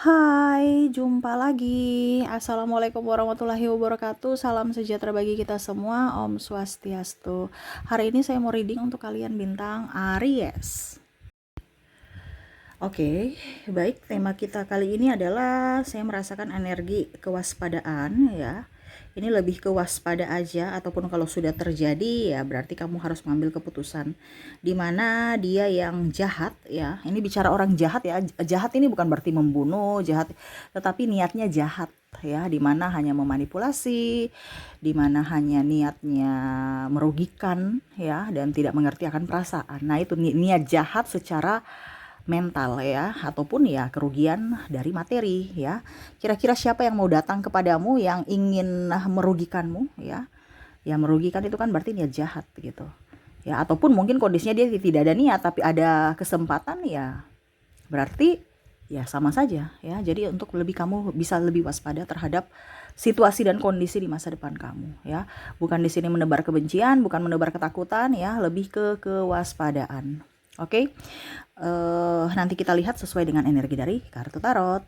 Hai, jumpa lagi. Assalamualaikum warahmatullahi wabarakatuh. Salam sejahtera bagi kita semua. Om Swastiastu. Hari ini saya mau reading untuk kalian bintang Aries. Oke, baik. Tema kita kali ini adalah saya merasakan energi kewaspadaan ya. Ini lebih ke waspada aja, ataupun kalau sudah terjadi ya berarti kamu harus mengambil keputusan. Dimana dia yang jahat ya, ini bicara orang jahat ya. Jahat ini bukan berarti membunuh, jahat, tetapi niatnya jahat ya, dimana hanya memanipulasi, dimana hanya niatnya merugikan ya, dan tidak mengerti akan perasaan. Nah itu niat jahat secara mental ya, ataupun ya kerugian dari materi ya. Kira-kira siapa yang mau datang kepadamu yang ingin merugikanmu ya? Ya merugikan itu kan berarti niat jahat gitu. Ya, ataupun mungkin kondisinya dia tidak ada niat tapi ada kesempatan ya. Berarti ya sama saja ya. Jadi untuk kamu bisa lebih waspada terhadap situasi dan kondisi di masa depan kamu ya. Bukan di sini menebar kebencian, bukan menebar ketakutan ya, lebih ke kewaspadaan. Oke. Nanti kita lihat sesuai dengan energi dari kartu tarot.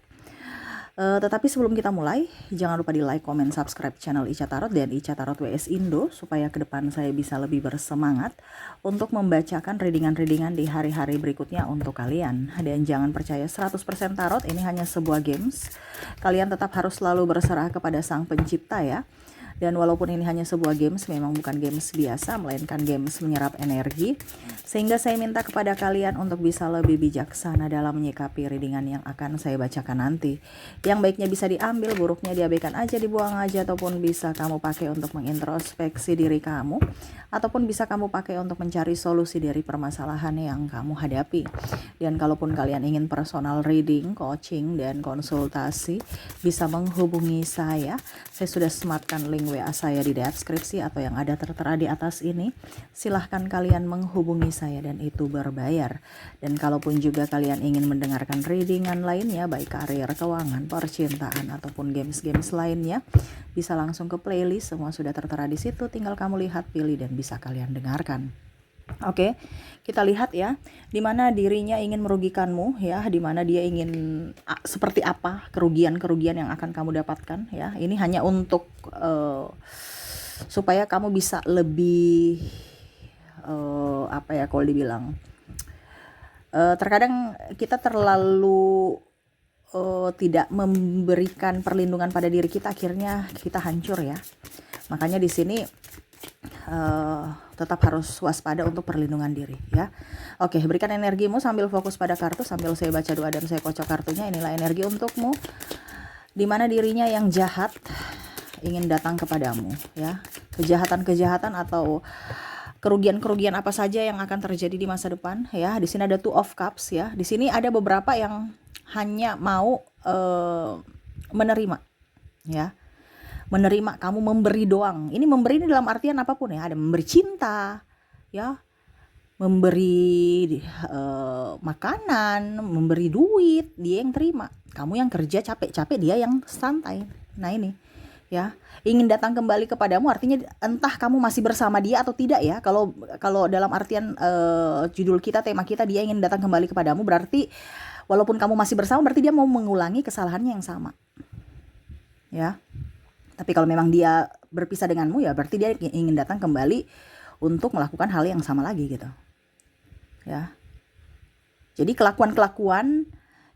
Tetapi sebelum kita mulai, jangan lupa di like, comment, subscribe channel Ica Tarot dan Ica Tarot WS Indo supaya ke depan saya bisa lebih bersemangat untuk membacakan readingan-readingan di hari-hari berikutnya untuk kalian. Dan jangan percaya 100% tarot, ini hanya sebuah games. Kalian tetap harus selalu berserah kepada Sang Pencipta ya. Dan walaupun ini hanya sebuah games, memang bukan games biasa, melainkan games menyerap energi. Sehingga saya minta kepada kalian untuk bisa lebih bijaksana dalam menyikapi readingan yang akan saya bacakan nanti. Yang baiknya bisa diambil, buruknya diabaikan aja, dibuang aja, ataupun bisa kamu pakai untuk mengintrospeksi diri kamu, ataupun bisa kamu pakai untuk mencari solusi dari permasalahan yang kamu hadapi. Dan kalaupun kalian ingin personal reading, coaching, dan konsultasi, bisa menghubungi saya. Saya sudah sematkan link WA saya di deskripsi atau yang ada tertera di atas ini. Silahkan kalian menghubungi saya dan itu berbayar. Dan kalaupun juga kalian ingin mendengarkan readingan lainnya, baik karir, keuangan, percintaan, ataupun games-games lainnya, bisa langsung ke playlist, semua sudah tertera di situ. Tinggal kamu lihat, pilih, dan bisa kalian dengarkan. Oke, kita lihat ya, dimana dirinya ingin merugikanmu ya, dimana dia ingin seperti apa kerugian-kerugian yang akan kamu dapatkan ya. Ini hanya untuk supaya kamu bisa lebih apa ya kalau dibilang, terkadang kita terlalu tidak memberikan perlindungan pada diri kita, akhirnya kita hancur ya. Makanya di sini tetap harus waspada untuk perlindungan diri ya. Oke, berikan energimu sambil fokus pada kartu, sambil saya baca doa dan saya kocok kartunya. Inilah energi untukmu, dimana dirinya yang jahat ingin datang kepadamu ya. Kejahatan-kejahatan atau kerugian-kerugian apa saja yang akan terjadi di masa depan ya. Di sini ada Two of Cups ya. Di sini ada beberapa yang hanya mau menerima ya, menerima kamu memberi doang. Ini memberi ini dalam artian apapun ya, ada memberi cinta ya, memberi makanan, memberi duit, dia yang terima, kamu yang kerja capek-capek, dia yang santai. Nah ini ya, ingin datang kembali kepadamu, artinya entah kamu masih bersama dia atau tidak ya. Kalau dalam artian judul kita, tema kita, dia ingin datang kembali kepadamu, berarti walaupun kamu masih bersama, berarti dia mau mengulangi kesalahannya yang sama ya. Tapi kalau memang dia berpisah denganmu ya berarti dia ingin datang kembali untuk melakukan hal yang sama lagi gitu ya. Jadi kelakuan-kelakuan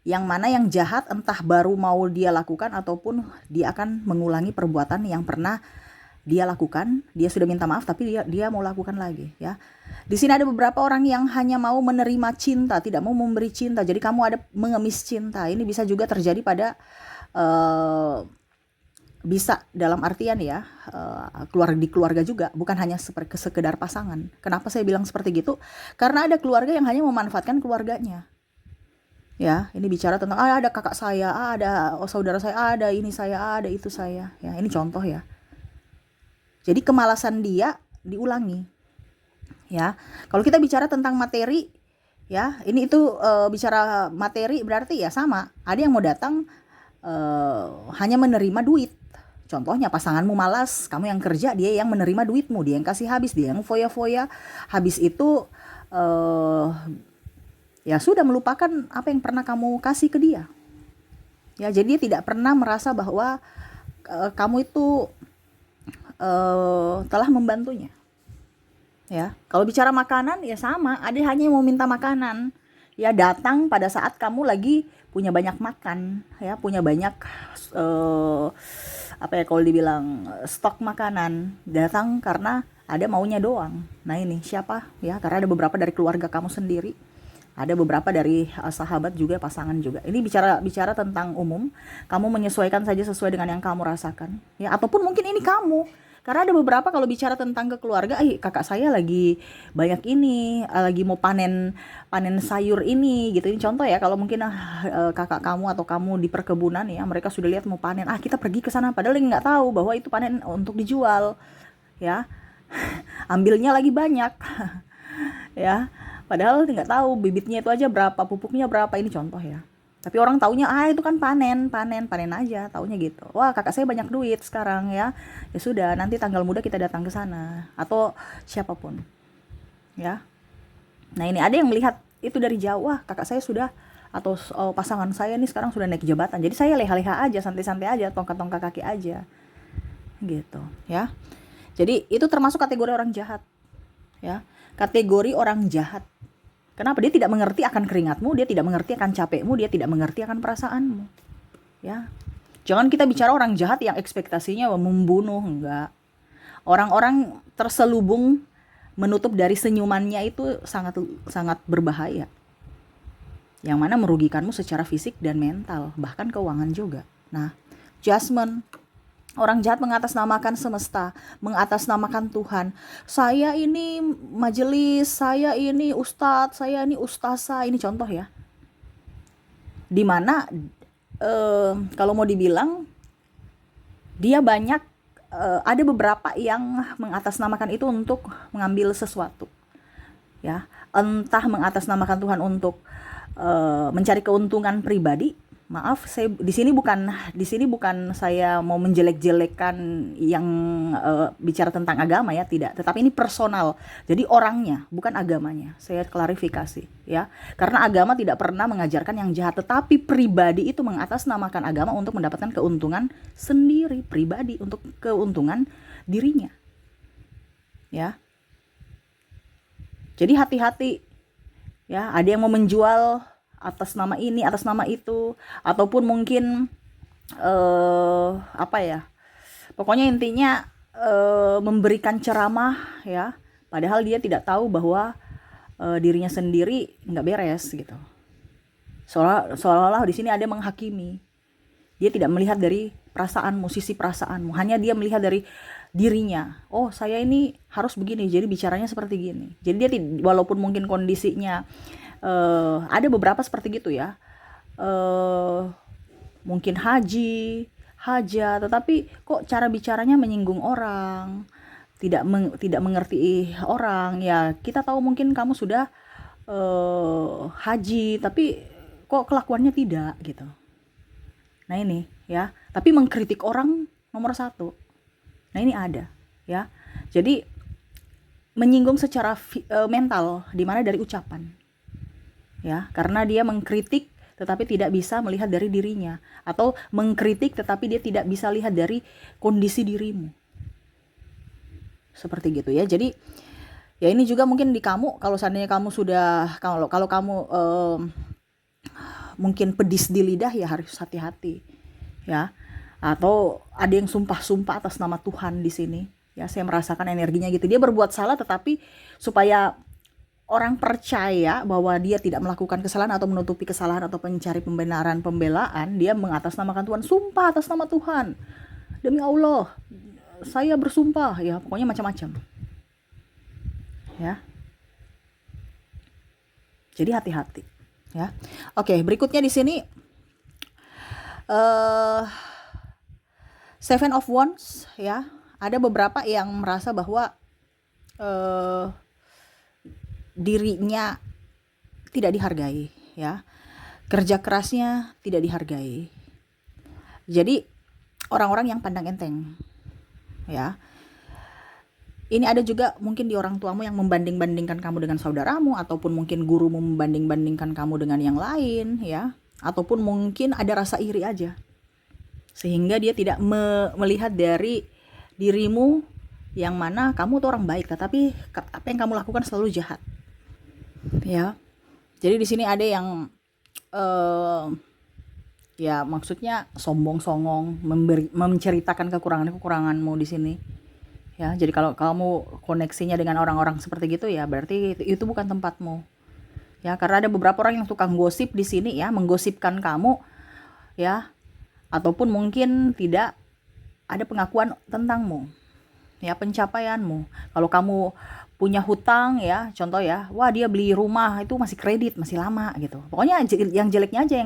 yang mana yang jahat, entah baru mau dia lakukan ataupun dia akan mengulangi perbuatan yang pernah dia lakukan. Dia sudah minta maaf tapi dia mau lakukan lagi ya. Di sini ada beberapa orang yang hanya mau menerima cinta, tidak mau memberi cinta. Jadi kamu ada mengemis cinta. Ini bisa juga terjadi pada bisa dalam artian ya, keluarga juga, bukan hanya sekedar pasangan. Kenapa saya bilang seperti gitu? Karena ada keluarga yang hanya memanfaatkan keluarganya ya. Ini bicara tentang ada kakak saya, ada saudara saya, ada ini saya, ada itu saya ya. Ini contoh ya. Jadi kemalasan dia diulangi ya. Kalau kita bicara tentang materi ya, ini itu bicara materi berarti ya sama. Ada yang mau datang hanya menerima duit. Contohnya pasanganmu malas, kamu yang kerja, dia yang menerima duitmu, dia yang kasih habis, dia yang foya-foya. Habis itu ya sudah melupakan apa yang pernah kamu kasih ke dia. Ya, jadi dia tidak pernah merasa bahwa kamu itu telah membantunya. Ya, kalau bicara makanan ya sama, ada hanya yang mau minta makanan. Ya, datang pada saat kamu lagi punya banyak makan, ya, punya banyak eh, apa ya kalau dibilang stok makanan. Datang karena ada maunya doang. Nah, ini siapa? Ya, karena ada beberapa dari keluarga kamu sendiri. Ada beberapa dari sahabat juga, pasangan juga. Ini bicara bicara tentang umum. Kamu menyesuaikan saja sesuai dengan yang kamu rasakan. Ya, ataupun mungkin ini kamu. Karena ada beberapa kalau bicara tentang ke keluarga, kakak saya lagi banyak ini, lagi mau panen panen sayur ini gitu. Ini contoh ya, kalau mungkin kakak kamu atau kamu di perkebunan ya, mereka sudah lihat mau panen, kita pergi ke sana padahal nggak tahu bahwa itu panen untuk dijual, ya. Ambilnya lagi banyak. Ya. Padahal nggak tahu bibitnya itu aja berapa, pupuknya berapa, ini contoh ya. Tapi orang taunya itu kan panen, panen, panen aja, taunya gitu. Wah, kakak saya banyak duit sekarang ya. Ya sudah, nanti tanggal muda kita datang ke sana atau siapapun. Ya. Nah, ini ada yang melihat itu dari jauh, wah, kakak saya sudah atau pasangan saya nih sekarang sudah naik jabatan. Jadi saya leha-leha aja, santai-santai aja, tongkat-tongkat kaki aja. Gitu, ya. Jadi itu termasuk kategori orang jahat. Ya. Kategori orang jahat. Kenapa? Dia tidak mengerti akan keringatmu, dia tidak mengerti akan capekmu, dia tidak mengerti akan perasaanmu. Ya. Jangan kita bicara orang jahat yang ekspektasinya membunuh, enggak. Orang-orang terselubung menutup dari senyumannya itu sangat sangat berbahaya. Yang mana merugikanmu secara fisik dan mental, bahkan keuangan juga. Nah, judgment. Orang jahat mengatasnamakan semesta, mengatasnamakan Tuhan. Saya ini majelis, saya ini ustadz, saya ini ustazah, ini contoh ya. Dimana kalau mau dibilang dia banyak ada beberapa yang mengatasnamakan itu untuk mengambil sesuatu, ya. Entah mengatasnamakan Tuhan untuk mencari keuntungan pribadi. Maaf, saya di sini bukan saya mau menjelek-jelekan yang bicara tentang agama ya, tidak. Tetapi ini personal. Jadi orangnya, bukan agamanya. Saya klarifikasi ya. Karena agama tidak pernah mengajarkan yang jahat, tetapi pribadi itu mengatasnamakan agama untuk mendapatkan keuntungan sendiri, pribadi untuk keuntungan dirinya. Ya. Jadi hati-hati. Ya, ada yang mau menjual atas nama ini, atas nama itu, ataupun mungkin apa ya? Pokoknya intinya memberikan ceramah ya, padahal dia tidak tahu bahwa dirinya sendiri nggak beres gitu. Seolah-olah di sini ada menghakimi. Dia tidak melihat dari perasaanmu, sisi perasaanmu. Hanya dia melihat dari dirinya. Oh, saya ini harus begini, jadi bicaranya seperti gini. Jadi dia walaupun mungkin kondisinya ada beberapa seperti gitu ya, mungkin haji, hajat, tetapi kok cara bicaranya menyinggung orang, tidak mengerti orang. Ya, kita tahu mungkin kamu sudah haji, tapi kok kelakuannya tidak gitu. Nah ini ya, tapi mengkritik orang nomor 1. Nah ini ada ya. Jadi menyinggung secara mental, dimana dari ucapan. Ya, karena dia mengkritik tetapi tidak bisa melihat dari dirinya, atau mengkritik tetapi dia tidak bisa lihat dari kondisi dirimu. Seperti gitu ya. Jadi ya ini juga mungkin di kamu, kalau seandainya kamu sudah kalau kamu mungkin pedis di lidah, ya harus hati-hati. Ya. Atau ada yang sumpah-sumpah atas nama Tuhan di sini. Ya, saya merasakan energinya gitu. Dia berbuat salah tetapi supaya orang percaya bahwa dia tidak melakukan kesalahan atau menutupi kesalahan atau mencari pembelaan, dia mengatasnamakan Tuhan, sumpah atas nama Tuhan. Demi Allah, saya bersumpah, ya pokoknya macam-macam. Ya. Jadi hati-hati, ya. Oke, berikutnya di sini Seven of Wands, ya. Ada beberapa yang merasa bahwa dirinya tidak dihargai, ya. Kerja kerasnya tidak dihargai. Jadi orang-orang yang pandang enteng, ya. Ini ada juga mungkin di orang tuamu yang membanding-bandingkan kamu dengan saudaramu, ataupun mungkin gurumu membanding-bandingkan kamu dengan yang lain, ya. ataupun mungkin ada rasa iri aja, sehingga dia tidak melihat dari dirimu yang mana kamu tuh orang baik, tetapi apa yang kamu lakukan selalu jahat, ya. Jadi di sini ada yang eh, ya maksudnya sombong songong, menceritakan kekuranganmu di sini, ya. Jadi kalau kamu koneksinya dengan orang-orang seperti gitu, ya berarti itu bukan tempatmu, ya. Karena ada beberapa orang yang tukang gosip di sini, ya, menggosipkan kamu, ya, ataupun mungkin tidak ada pengakuan tentangmu, ya, pencapaianmu. Kalau kamu punya hutang, ya, contoh ya, wah dia beli rumah itu masih kredit, masih lama gitu. Pokoknya yang jeleknya aja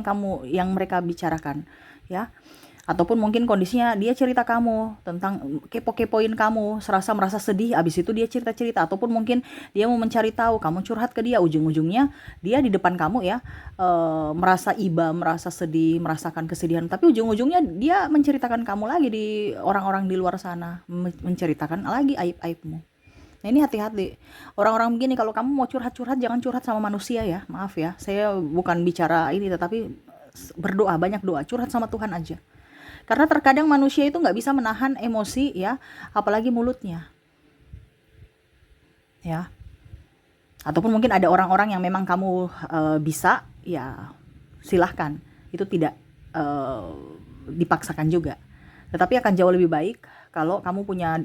yang mereka bicarakan, ya. Ataupun mungkin kondisinya dia cerita kamu tentang kepo-kepoin kamu, merasa sedih, abis itu dia cerita-cerita, ataupun mungkin dia mau mencari tahu, kamu curhat ke dia, ujung-ujungnya dia di depan kamu, ya, merasa iba, merasa sedih, merasakan kesedihan, tapi ujung-ujungnya dia menceritakan kamu lagi di orang-orang di luar sana, menceritakan lagi aib-aibmu. Nah, ini hati-hati. Orang-orang begini, kalau kamu mau curhat-curhat, jangan curhat sama manusia, ya. Maaf ya, saya bukan bicara ini, tetapi berdoa, banyak doa, curhat sama Tuhan aja. Karena terkadang manusia itu nggak bisa menahan emosi, ya, apalagi mulutnya, ya. Ataupun mungkin ada orang-orang yang memang kamu bisa, ya silahkan. Itu tidak dipaksakan juga. Tetapi akan jauh lebih baik kalau kamu punya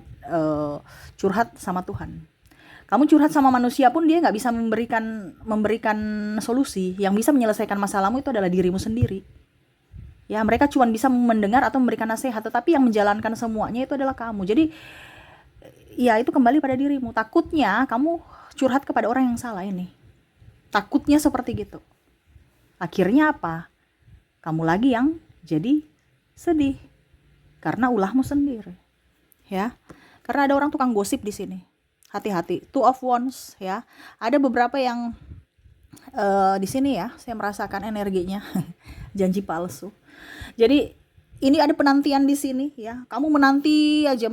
curhat sama Tuhan. Kamu curhat sama manusia pun dia nggak bisa memberikan solusi. Yang bisa menyelesaikan masalahmu itu adalah dirimu sendiri. Ya, mereka cuma bisa mendengar atau memberikan nasihat, tetapi yang menjalankan semuanya itu adalah kamu. Jadi, ya itu kembali pada dirimu. Takutnya kamu curhat kepada orang yang salah ini. Takutnya seperti gitu. Akhirnya apa? Kamu lagi yang jadi sedih karena ulahmu sendiri. Ya. Karena ada orang tukang gosip di sini. Hati-hati. Two of Wands, ya. Ada beberapa yang di sini, ya, saya merasakan energinya janji palsu. Jadi ini ada penantian di sini, ya. Kamu menanti aja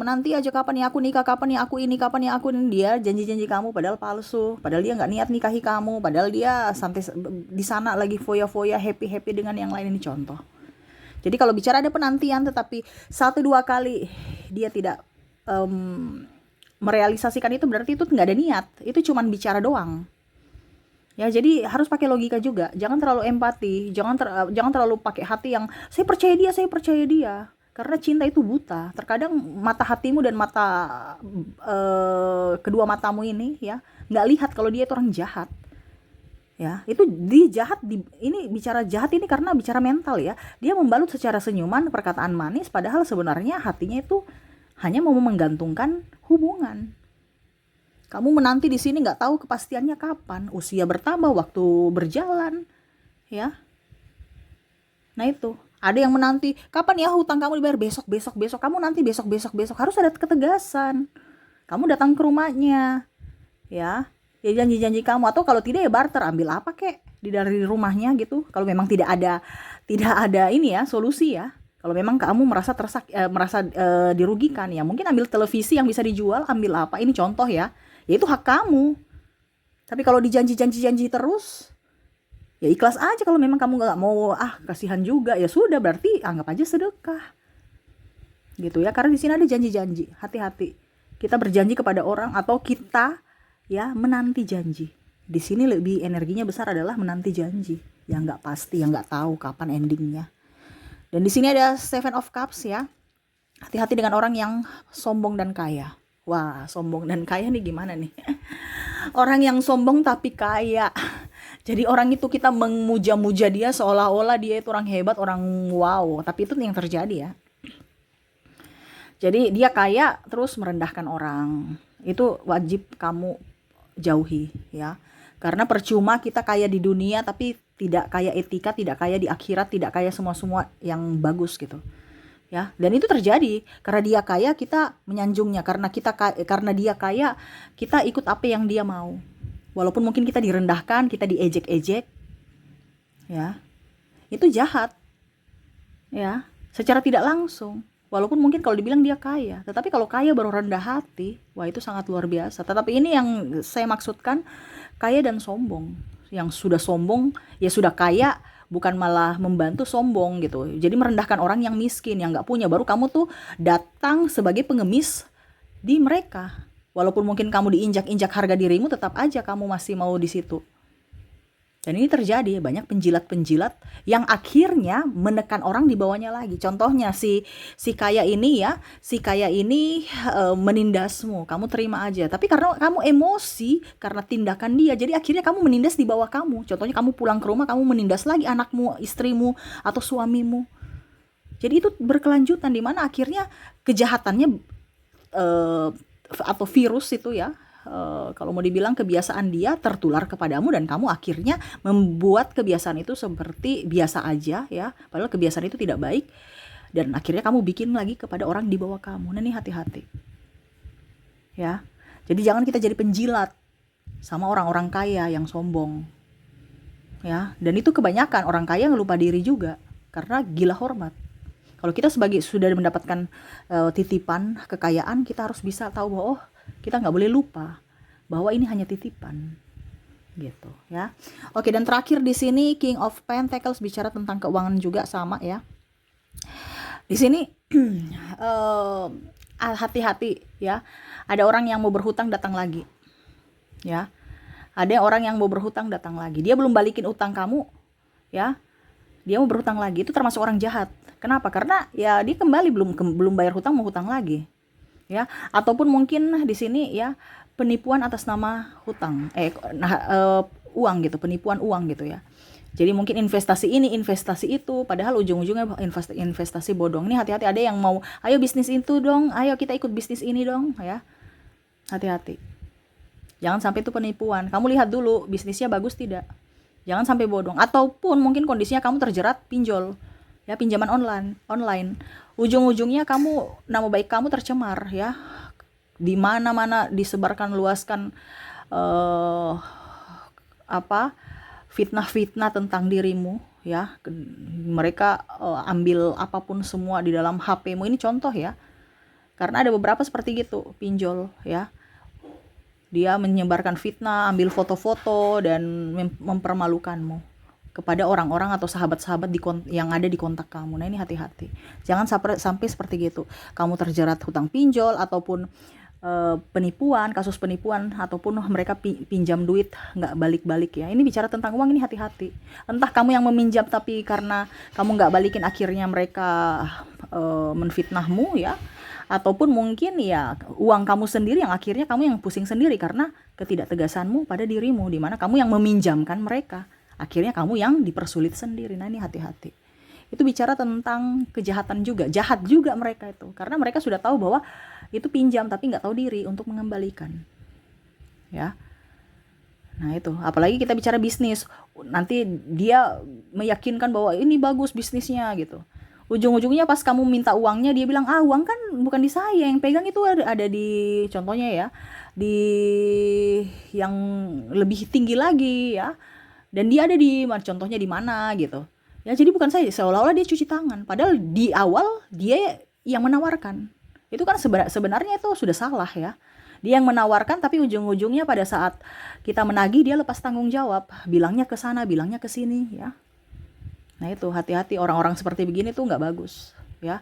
kapan ya aku nikah, kapan ya aku ini, kapan ya aku ini. Dia janji-janji kamu padahal palsu, padahal dia nggak niat nikahi kamu, padahal dia santai di sana lagi foya-foya, happy-happy dengan yang lain. Ini contoh. Jadi kalau bicara ada penantian, tetapi 1-2 kali dia tidak merealisasikan itu, berarti itu nggak ada niat, itu cuman bicara doang. Ya, jadi harus pakai logika juga. Jangan terlalu empati, jangan terlalu pakai hati yang saya percaya dia. Karena cinta itu buta. Terkadang mata hatimu dan mata kedua matamu ini, ya, nggak lihat kalau dia itu orang jahat. Ya, itu ini bicara jahat ini karena bicara mental, ya. Dia membalut secara senyuman, perkataan manis, padahal sebenarnya hatinya itu hanya mau menggantungkan hubungan. Kamu menanti di sini nggak tahu kepastiannya kapan, usia bertambah, waktu berjalan, ya. Nah itu, ada yang menanti, kapan ya hutang kamu dibayar, besok. Kamu nanti besok. Harus ada ketegasan. Kamu datang ke rumahnya, ya. Ya janji-janji kamu, atau kalau tidak ya barter, ambil apa kek dari rumahnya gitu. Kalau memang tidak ada ini, ya, solusi, ya. Kalau memang kamu merasa dirugikan, ya mungkin ambil televisi yang bisa dijual, ambil apa, ini contoh, ya. Ya itu hak kamu. Tapi kalau dijanji terus, ya ikhlas aja. Kalau memang kamu nggak mau, kasihan juga, ya sudah, berarti anggap aja sedekah, gitu, ya. Karena di sini ada janji-janji. Hati-hati. Kita berjanji kepada orang atau kita, ya, menanti janji. Di sini lebih energinya besar adalah menanti janji yang nggak pasti, yang nggak tahu kapan endingnya. Dan di sini ada Seven of Cups, ya. Hati-hati dengan orang yang sombong dan kaya. Wah, sombong dan kaya nih gimana nih? Orang yang sombong tapi kaya. Jadi orang itu kita memuja-muja dia seolah-olah dia itu orang hebat, orang wow. Tapi itu yang terjadi, ya. Jadi dia kaya terus merendahkan orang. Itu wajib kamu jauhi, ya. Karena percuma kita kaya di dunia tapi tidak kaya etika, tidak kaya di akhirat, tidak kaya semua yang bagus gitu. Ya, dan itu terjadi karena dia kaya, kita menyanjungnya. Karena dia kaya, kita ikut apa yang dia mau, walaupun mungkin kita direndahkan, kita diejek-ejek, ya. Itu jahat, ya, secara tidak langsung. Walaupun mungkin kalau dibilang dia kaya, tetapi kalau kaya baru rendah hati, wah itu sangat luar biasa. Tetapi ini yang saya maksudkan, kaya dan sombong. Yang sudah sombong, ya sudah kaya, bukan malah membantu sombong gitu. Jadi merendahkan orang yang miskin, yang nggak punya, baru kamu tuh datang sebagai pengemis di mereka. Walaupun mungkin kamu diinjak-injak harga dirimu, tetap aja kamu masih mau di situ. Dan ini terjadi, banyak penjilat-penjilat yang akhirnya menekan orang di bawahnya lagi. Contohnya si kaya ini ya, si kaya ini menindasmu, kamu terima aja. Tapi karena kamu emosi karena tindakan dia, jadi akhirnya kamu menindas di bawah kamu. Contohnya kamu pulang ke rumah, kamu menindas lagi anakmu, istrimu, atau suamimu. Jadi itu berkelanjutan, di mana akhirnya kejahatannya atau virus itu ya, kalau mau dibilang kebiasaan dia tertular kepadamu, dan kamu akhirnya membuat kebiasaan itu seperti biasa aja ya, padahal kebiasaan itu tidak baik, dan akhirnya kamu bikin lagi kepada orang di bawah kamu. Nah ini hati-hati ya. Jadi jangan kita jadi penjilat sama orang-orang kaya yang sombong ya. Dan itu kebanyakan orang kaya yang lupa diri juga karena gila hormat. Kalau kita sebagai sudah mendapatkan titipan kekayaan, kita harus bisa tahu bahwa oh, kita nggak boleh lupa bahwa ini hanya titipan, gitu ya. Oke, dan terakhir di sini King of Pentacles bicara tentang keuangan juga sama ya. Di sini hati-hati ya. Ada orang yang mau berhutang datang lagi, ya. Ada orang yang mau berhutang datang lagi. Dia belum balikin utang kamu, ya. Dia mau berhutang lagi. Itu termasuk orang jahat. Kenapa? Karena ya dia kembali belum bayar hutang, mau hutang lagi. Ya, ataupun mungkin di sini ya penipuan atas nama hutang, uang gitu, penipuan uang gitu ya. Jadi mungkin investasi ini, investasi itu, padahal ujung-ujungnya investasi bodong. Ini hati-hati, ada yang mau, ayo bisnis itu dong, ayo kita ikut bisnis ini dong, ya. Hati-hati. Jangan sampai itu penipuan. Kamu lihat dulu bisnisnya bagus tidak. Jangan sampai bodong. Ataupun mungkin kondisinya kamu terjerat pinjol, ya, pinjaman online. Ujung-ujungnya nama baik kamu tercemar ya. Di mana-mana disebarkan luaskan fitnah-fitnah tentang dirimu ya. Mereka ambil apapun semua di dalam HP-mu. Ini contoh ya. Karena ada beberapa seperti gitu, pinjol ya. Dia menyebarkan fitnah, ambil foto-foto dan mempermalukanmu kepada orang-orang atau sahabat-sahabat yang ada di kontak kamu. Nah ini hati-hati. Jangan sampai seperti gitu. Kamu terjerat hutang pinjol ataupun penipuan, kasus penipuan, ataupun mereka pinjam duit nggak balik-balik ya. Ini bicara tentang uang, ini hati-hati. Entah kamu yang meminjam tapi karena kamu nggak balikin akhirnya mereka menfitnahmu ya. Ataupun mungkin ya uang kamu sendiri yang akhirnya kamu yang pusing sendiri karena ketidaktegasanmu pada dirimu, di mana kamu yang meminjamkan mereka. Akhirnya kamu yang dipersulit sendiri. Nah ini hati-hati. Itu bicara tentang kejahatan juga. Jahat juga mereka itu. Karena mereka sudah tahu bahwa itu pinjam tapi nggak tahu diri untuk mengembalikan. Ya. Nah itu. Apalagi kita bicara bisnis. Nanti dia meyakinkan bahwa ini bagus bisnisnya gitu. Ujung-ujungnya pas kamu minta uangnya dia bilang, uang kan bukan di saya, yang pegang itu ada di, contohnya ya, di yang lebih tinggi lagi ya. Dan dia ada contohnya di mana gitu. Ya jadi bukan saya, seolah-olah dia cuci tangan. Padahal di awal dia yang menawarkan. Itu kan sebenarnya itu sudah salah ya. Dia yang menawarkan tapi ujung-ujungnya pada saat kita menagih dia lepas tanggung jawab. Bilangnya ke sana, bilangnya ke sini ya. Nah itu hati-hati, orang-orang seperti begini tuh nggak bagus ya.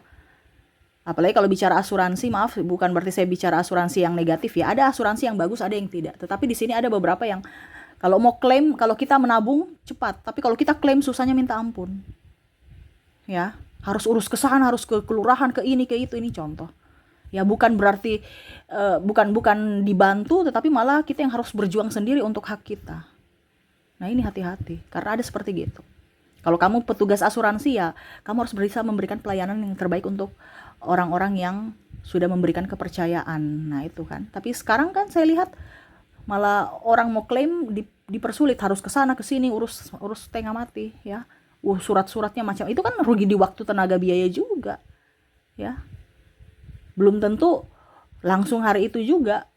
Apalagi kalau bicara asuransi, maaf bukan berarti saya bicara asuransi yang negatif ya. Ada asuransi yang bagus, ada yang tidak. Tetapi di sini ada beberapa yang kalau mau klaim, kalau kita menabung cepat, tapi kalau kita klaim susahnya minta ampun. Ya, harus urus ke sana, harus ke kelurahan, ke ini, ke itu, ini contoh. Ya bukan berarti bukan dibantu, tetapi malah kita yang harus berjuang sendiri untuk hak kita. Nah ini hati-hati, karena ada seperti gitu. Kalau kamu petugas asuransi ya, kamu harus bisa memberikan pelayanan yang terbaik untuk orang-orang yang sudah memberikan kepercayaan. Nah itu kan. Tapi sekarang kan saya lihat malah orang mau klaim dipersulit, harus ke sana ke sini, urus setengah mati ya. Surat-suratnya macam itu kan rugi di waktu, tenaga, biaya juga. Ya. Belum tentu langsung hari itu juga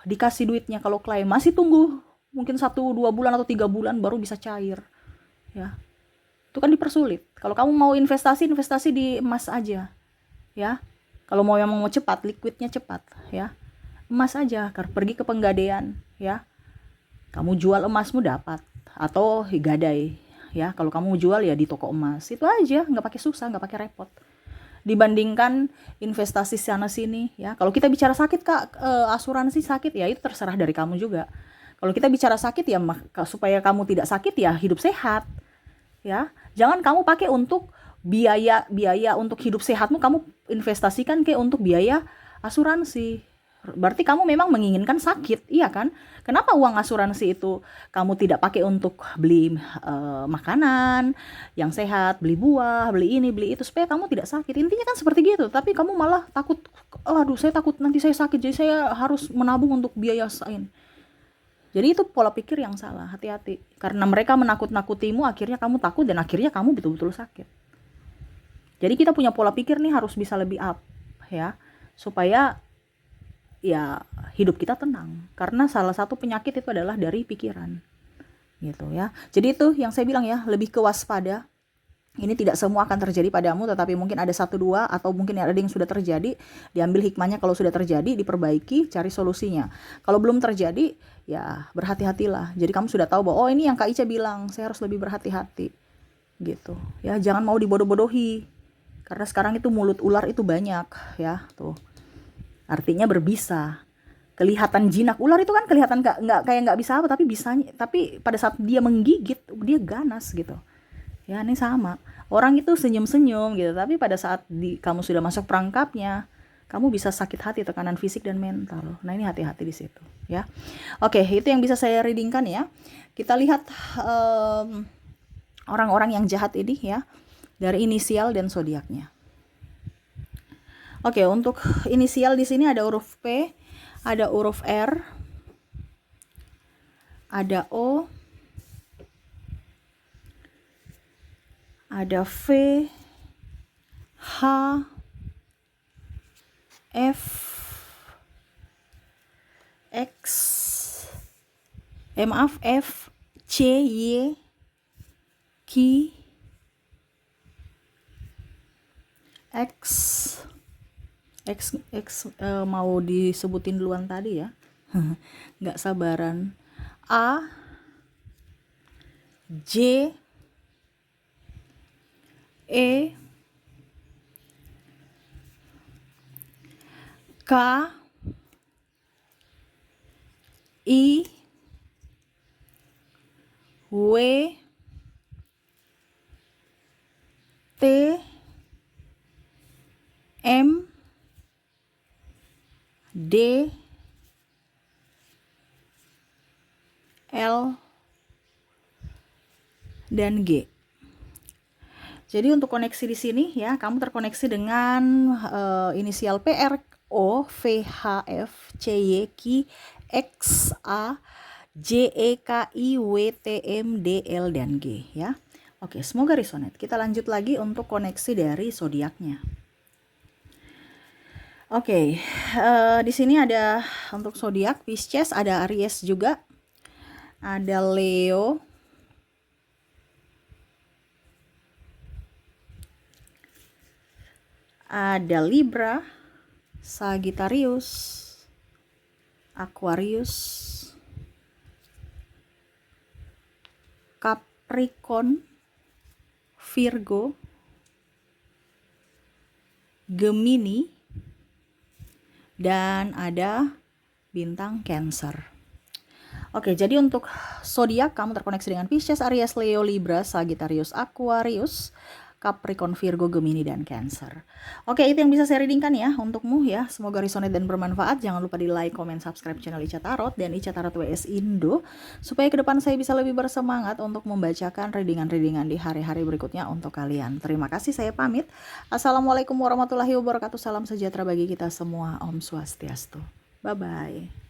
dikasih duitnya. Kalau klaim masih tunggu mungkin 1-2 bulan atau 3 bulan baru bisa cair. Ya, itu kan dipersulit. Kalau kamu mau investasi di emas aja, ya. Kalau mau yang mau cepat, liquidnya cepat, ya, emas aja. Pergi ke penggadaian, ya. Kamu jual emasmu dapat, atau gadai, ya. Kalau kamu jual ya di toko emas, itu aja, nggak pakai susah, nggak pakai repot. Dibandingkan investasi sana sini, ya. Kalau kita bicara sakit Kak, asuransi sakit ya itu terserah dari kamu juga. Kalau kita bicara sakit ya supaya kamu tidak sakit ya hidup sehat, ya. Jangan kamu pakai untuk biaya untuk hidup sehatmu, kamu investasikan ke untuk biaya asuransi. Berarti kamu memang menginginkan sakit, iya kan? Kenapa uang asuransi itu kamu tidak pakai untuk beli makanan yang sehat, beli buah, beli ini, beli itu, supaya kamu tidak sakit. Intinya kan seperti gitu, tapi kamu malah takut, aduh saya takut nanti saya sakit, jadi saya harus menabung untuk biaya lain. Jadi itu pola pikir yang salah, hati-hati. Karena mereka menakut-nakutimu, akhirnya kamu takut dan akhirnya kamu betul-betul sakit. Jadi kita punya pola pikir nih harus bisa lebih up, ya, supaya ya hidup kita tenang. Karena salah satu penyakit itu adalah dari pikiran, gitu ya. Jadi itu yang saya bilang ya, lebih ke waspada. Ini tidak semua akan terjadi padamu, tetapi mungkin ada 1-2 atau mungkin ada yang sudah terjadi, diambil hikmahnya. Kalau sudah terjadi, diperbaiki, cari solusinya. Kalau belum terjadi, ya berhati-hatilah. Jadi kamu sudah tahu bahwa oh ini yang Kak Ica bilang, saya harus lebih berhati-hati, gitu ya. Jangan mau dibodoh-bodohi, karena sekarang itu mulut ular itu banyak ya, tuh artinya berbisa. Kelihatan jinak ular itu kan kelihatan nggak kayak nggak bisa apa, tapi bisanya, tapi pada saat dia menggigit dia ganas gitu ya. Ini sama, orang itu senyum-senyum gitu, tapi pada saat kamu sudah masuk perangkapnya, kamu bisa sakit hati, tekanan fisik dan mental. Nah ini hati-hati di situ ya. Oke, itu yang bisa saya readingkan ya. Kita lihat orang-orang yang jahat ini ya, dari inisial dan zodiaknya. Oke, untuk inisial di sini ada huruf P, ada huruf R, ada O, ada V, H, F, X, maaf, F, C, Y, Q, X mau disebutin duluan tadi ya. Nggak sabaran. A, J, E, K, I, W, T, M, D, L, dan G. Jadi untuk koneksi di sini ya, kamu terkoneksi dengan inisial P, R, O, V, H, F, C, Y, Q, X, A, J, E, K, I, W, T, M, D, L, dan G ya. Oke, semoga resonate. Kita lanjut lagi untuk koneksi dari zodiaknya. Oke, di sini ada untuk zodiak Pisces, ada Aries juga, ada Leo, ada Libra, Sagittarius, Aquarius, Capricorn, Virgo, Gemini, dan ada bintang Cancer. Oke, jadi untuk zodiak kamu terkoneksi dengan Pisces, Aries, Leo, Libra, Sagittarius, Aquarius, Capricorn, Virgo, Gemini, dan Cancer. Oke, itu yang bisa saya readingkan ya untukmu ya. Semoga resonate dan bermanfaat. Jangan lupa di like, comment, subscribe channel Ica Tarot dan Ica Tarot WS Indo, supaya ke depan saya bisa lebih bersemangat untuk membacakan readingan-readingan di hari-hari berikutnya untuk kalian. Terima kasih, saya pamit. Assalamualaikum warahmatullahi wabarakatuh. Salam sejahtera bagi kita semua. Om Swastiastu. Bye-bye.